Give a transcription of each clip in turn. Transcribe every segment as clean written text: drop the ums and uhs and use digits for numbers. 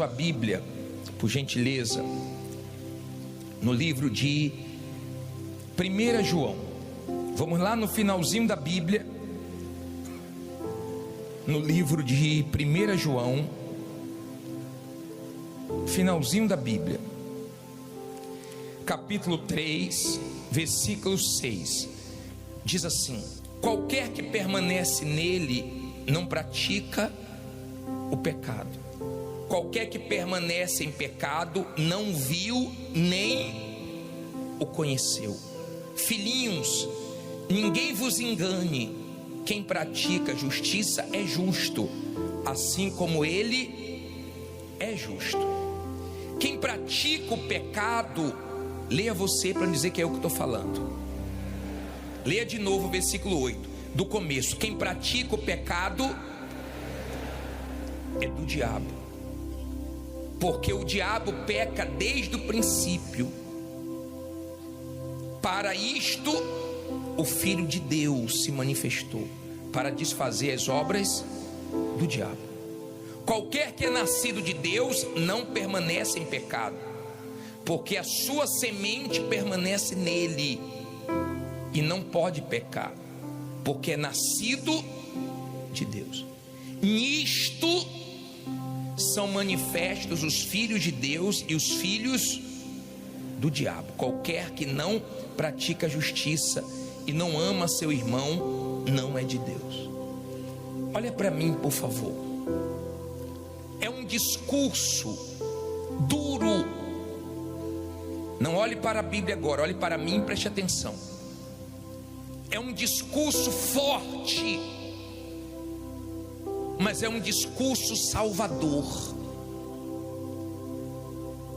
sua Bíblia, por gentileza, no livro de 1 João. Vamos lá no finalzinho da Bíblia, no livro de 1 João, finalzinho da Bíblia, capítulo 3, versículo 6, diz assim: qualquer que permanece nele não pratica o pecado. Qualquer que permanece em pecado não viu nem o conheceu. Filhinhos, ninguém vos engane. Quem pratica justiça é justo, assim como ele é justo. Quem pratica o pecado, leia você para dizer que é eu que estou falando. Leia de novo o versículo 8, do começo. Quem pratica o pecado é do diabo, porque o diabo peca desde o princípio. Para isto o Filho de Deus se manifestou, para desfazer as obras do diabo. Qualquer que é nascido de Deus não permanece em pecado, porque a sua semente permanece nele, e não pode pecar, porque é nascido de Deus. Nisto são manifestos os filhos de Deus e os filhos do diabo. Qualquer que não pratica justiça e não ama seu irmão não é de Deus. Olha para mim, por favor. É um discurso duro. Não olhe para a Bíblia agora, olhe para mim e preste atenção. É um discurso forte, mas é um discurso salvador.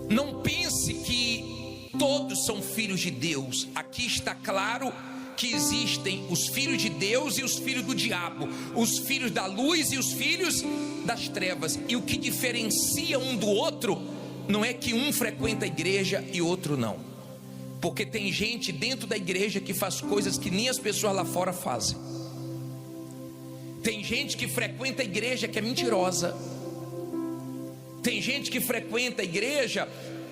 Não pense que todos são filhos de Deus. Aqui está claro que existem os filhos de Deus e os filhos do diabo, os filhos da luz e os filhos das trevas. E o que diferencia um do outro não é que um frequenta a igreja e outro não, porque tem gente dentro da igreja que faz coisas que nem as pessoas lá fora fazem. Tem gente que frequenta a igreja que é mentirosa. Tem gente que frequenta a igreja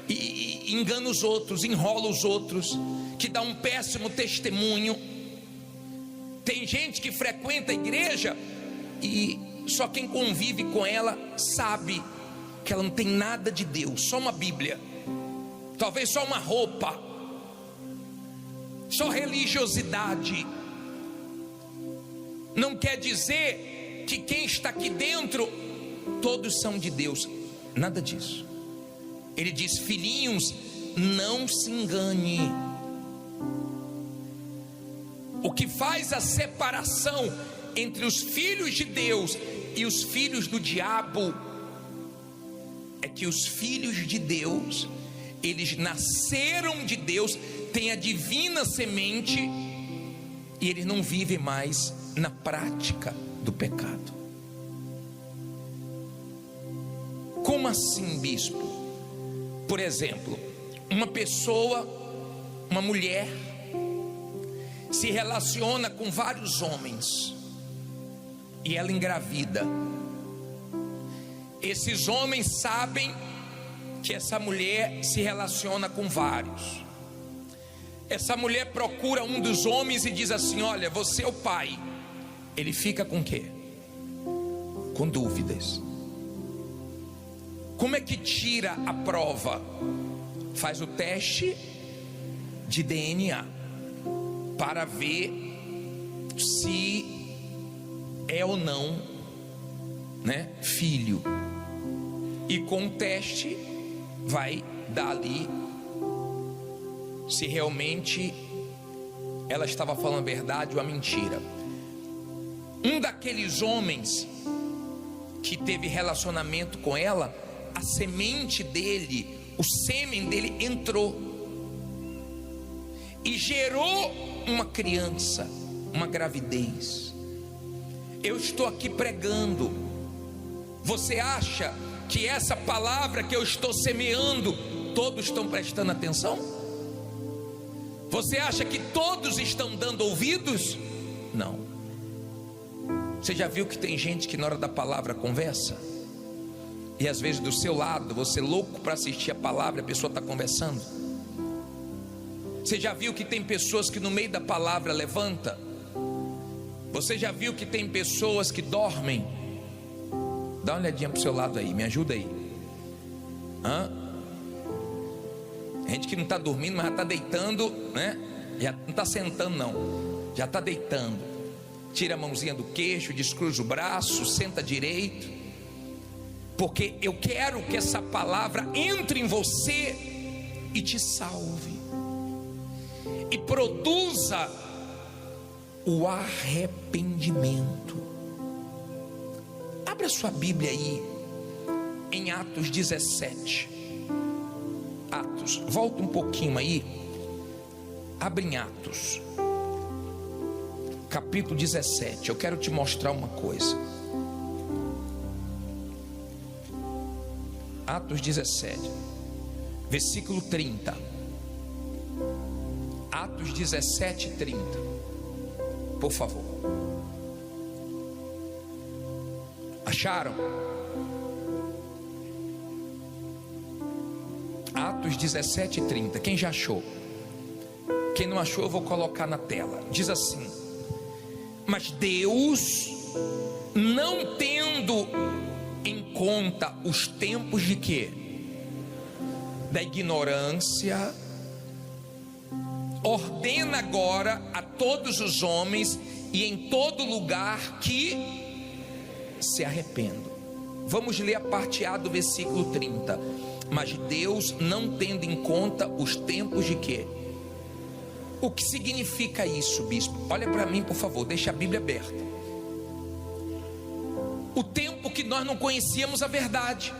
e engana os outros, enrola os outros, que dá um péssimo testemunho. Tem gente que frequenta a igreja e só quem convive com ela sabe que ela não tem nada de Deus, só uma Bíblia, talvez só uma roupa, só religiosidade. Não quer dizer que quem está aqui dentro todos são de Deus, nada disso. Ele diz: filhinhos, não se engane. O que faz a separação entre os filhos de Deus e os filhos do diabo é que os filhos de Deus, eles nasceram de Deus, têm a divina semente, e eles não vivem mais na prática do pecado. Como assim, bispo? Por exemplo, uma pessoa, uma mulher, se relaciona com vários homens e ela engravida. Esses homens sabem que essa mulher se relaciona com vários. Essa mulher procura um dos homens e diz assim: olha, você é o pai. Ele fica com o quê? Com dúvidas. Como é que tira a prova? Faz o teste de DNA para ver se é ou não, filho. E com o teste vai dar ali se realmente ela estava falando a verdade ou a mentira. Um daqueles homens que teve relacionamento com ela, a semente dele, o sêmen dele entrou e gerou uma criança, uma gravidez. Eu estou aqui pregando. Você acha que essa palavra que eu estou semeando, todos estão prestando atenção? Você acha que todos estão dando ouvidos? Não. Você já viu que tem gente que na hora da palavra conversa? E às vezes do seu lado, você louco para assistir a palavra, a pessoa está conversando. Você já viu que tem pessoas que no meio da palavra levanta? Você já viu que tem pessoas que dormem? Dá uma olhadinha para o seu lado aí, me ajuda aí. Gente que não está dormindo, mas já está deitando, né? Já não está sentando não, já está deitando. Tira a mãozinha do queixo, descruza o braço, senta direito. Porque eu quero que essa palavra entre em você e te salve, e produza o arrependimento. Abra sua Bíblia aí em Atos 17. Atos, volta um pouquinho aí. Abre em Atos capítulo 17. Eu quero te mostrar uma coisa. Atos 17 versículo 30. Atos 17, 30. Por favor. Acharam? Atos 17, 30. Quem já achou? Quem não achou, eu vou colocar na tela. Diz assim: mas Deus, não tendo em conta os tempos de quê? Da ignorância, ordena agora a todos os homens e em todo lugar que se arrependam. Vamos ler a parte A do versículo 30. Mas Deus, não tendo em conta os tempos de quê? O que significa isso, bispo? Olha para mim, por favor, deixa a Bíblia aberta. O tempo que nós não conhecíamos a verdade,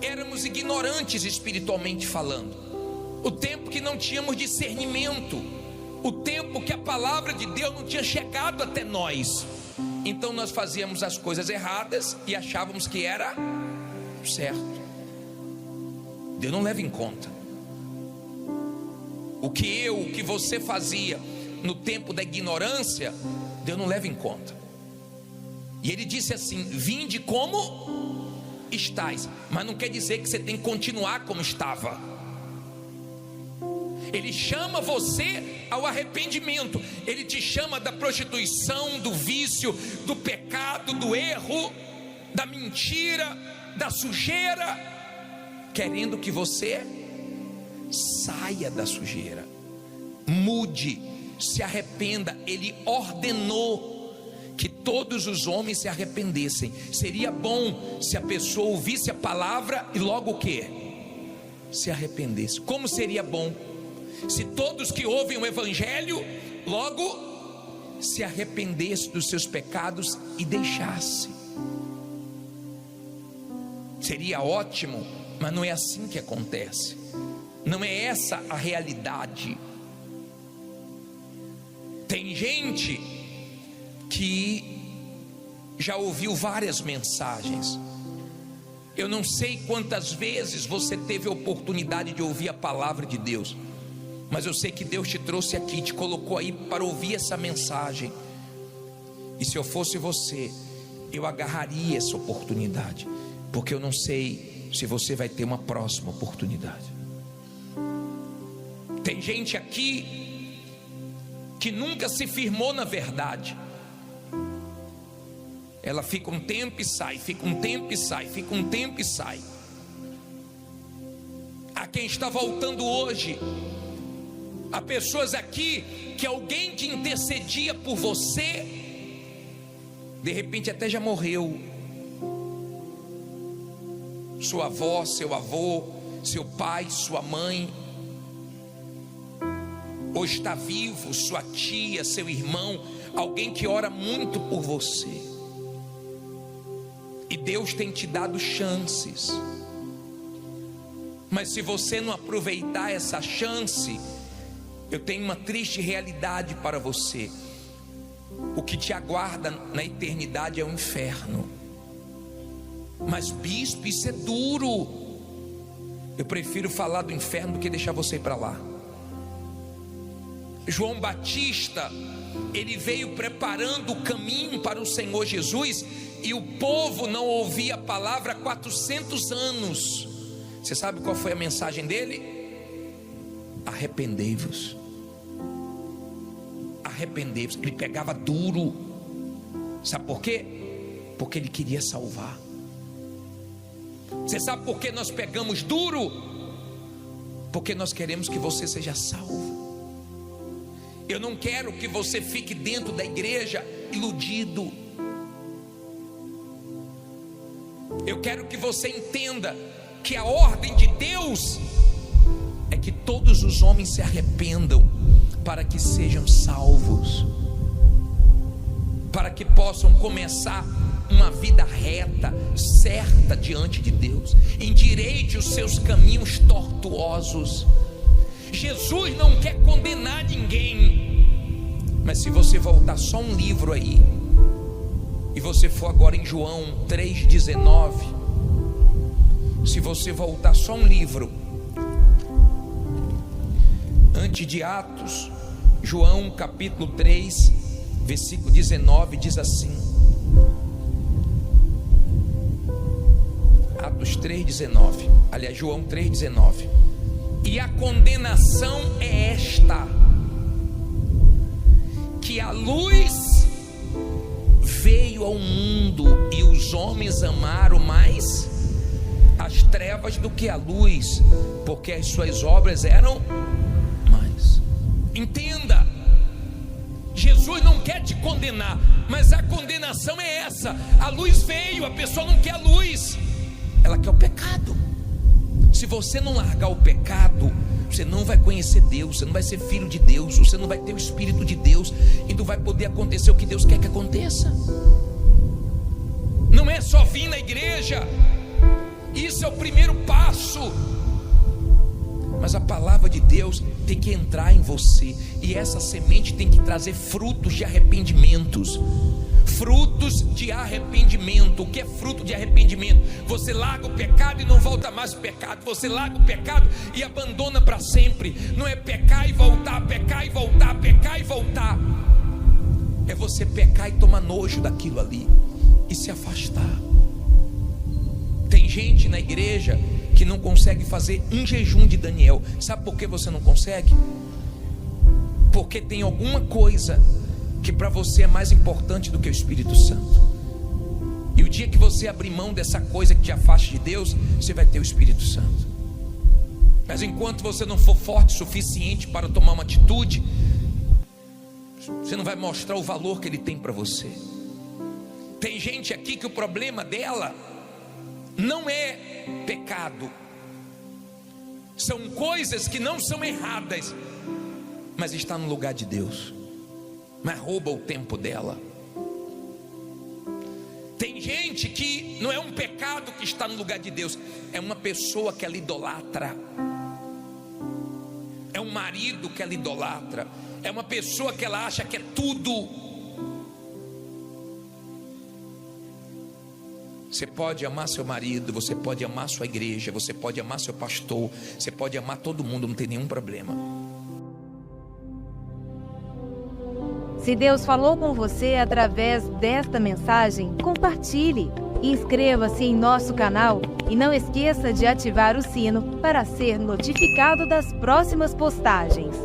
éramos ignorantes espiritualmente falando. O tempo que não tínhamos discernimento, o tempo que a palavra de Deus não tinha chegado até nós. Então nós fazíamos as coisas erradas e achávamos que era certo. Deus não leva em conta o que você fazia no tempo da ignorância. Deus não leva em conta. E ele disse assim: vinde como estáis. Mas não quer dizer que você tem que continuar como estava. Ele chama você ao arrependimento. Ele te chama da prostituição, do vício, do pecado, do erro, da mentira, da sujeira, querendo que você saia da sujeira, mude, se arrependa. Ele ordenou que todos os homens se arrependessem. Seria bom se a pessoa ouvisse a palavra e logo o quê? Se arrependesse. Como seria bom se todos que ouvem o evangelho logo se arrependessem dos seus pecados e deixasse. Seria ótimo, mas não é assim que acontece. Não é essa a realidade. Tem gente que já ouviu várias mensagens. Eu não sei quantas vezes você teve a oportunidade de ouvir a palavra de Deus, mas eu sei que Deus te trouxe aqui, te colocou aí para ouvir essa mensagem. E se eu fosse você, eu agarraria essa oportunidade, porque eu não sei se você vai ter uma próxima oportunidade. Tem gente aqui que nunca se firmou na verdade. Ela fica um tempo e sai, fica um tempo e sai, fica um tempo e sai. A quem está voltando hoje, há pessoas aqui que alguém que intercedia por você, de repente até já morreu. Sua avó, seu avô, seu pai, sua mãe. Hoje está vivo sua tia, seu irmão, alguém que ora muito por você. E Deus tem te dado chances. Mas se você não aproveitar essa chance, eu tenho uma triste realidade para você. O que te aguarda na eternidade é o inferno. Mas bispo, isso é duro. Eu prefiro falar do inferno do que deixar você ir para lá. João Batista, ele veio preparando o caminho para o Senhor Jesus, e o povo não ouvia a palavra há 400 anos. Você sabe qual foi a mensagem dele? Arrependei-vos. Arrependei-vos. Ele pegava duro. Sabe por quê? Porque ele queria salvar. Você sabe por que nós pegamos duro? Porque nós queremos que você seja salvo. Eu não quero que você fique dentro da igreja iludido. Eu quero que você entenda que a ordem de Deus é que todos os homens se arrependam para que sejam salvos, para que possam começar uma vida reta, certa diante de Deus. Endireite os seus caminhos tortuosos. Jesus não quer condenar ninguém, mas se você voltar só um livro aí, e você for agora em João 3,19, se você voltar só um livro antes de Atos, João capítulo 3, versículo 19, diz assim, Atos 3,19, aliás, João 3,19: e a condenação é esta, que a luz veio ao mundo e os homens amaram mais as trevas do que a luz, porque as suas obras eram mais. Entenda, Jesus não quer te condenar, mas a condenação é essa. A luz veio, a pessoa não quer a luz, ela quer o pecado. Se você não largar o pecado, você não vai conhecer Deus, você não vai ser filho de Deus, você não vai ter o Espírito de Deus, e não vai poder acontecer o que Deus quer que aconteça. Não é só vir na igreja, isso é o primeiro passo, mas a palavra de Deus tem que entrar em você, e essa semente tem que trazer frutos de arrependimentos. Frutos de arrependimento. O que é fruto de arrependimento? Você larga o pecado e não volta mais o pecado. Você larga o pecado e abandona para sempre. Não é pecar e voltar, pecar e voltar, pecar e voltar. É você pecar e tomar nojo daquilo ali e se afastar. Tem gente na igreja que não consegue fazer um jejum de Daniel. Sabe por que você não consegue? Porque tem alguma coisa que para você é mais importante do que o Espírito Santo. E o dia que você abrir mão dessa coisa que te afasta de Deus, você vai ter o Espírito Santo. Mas enquanto você não for forte o suficiente para tomar uma atitude, você não vai mostrar o valor que Ele tem para você. Tem gente aqui que o problema dela não é pecado, são coisas que não são erradas, mas está no lugar de Deus, mas rouba o tempo dela. Tem gente que não é um pecado que está no lugar de Deus, é uma pessoa que ela idolatra, é um marido que ela idolatra, é uma pessoa que ela acha que é tudo. Você pode amar seu marido, você pode amar sua igreja, você pode amar seu pastor, você pode amar todo mundo, não tem nenhum problema. Se Deus falou com você através desta mensagem, compartilhe. Inscreva-se em nosso canal e não esqueça de ativar o sino para ser notificado das próximas postagens.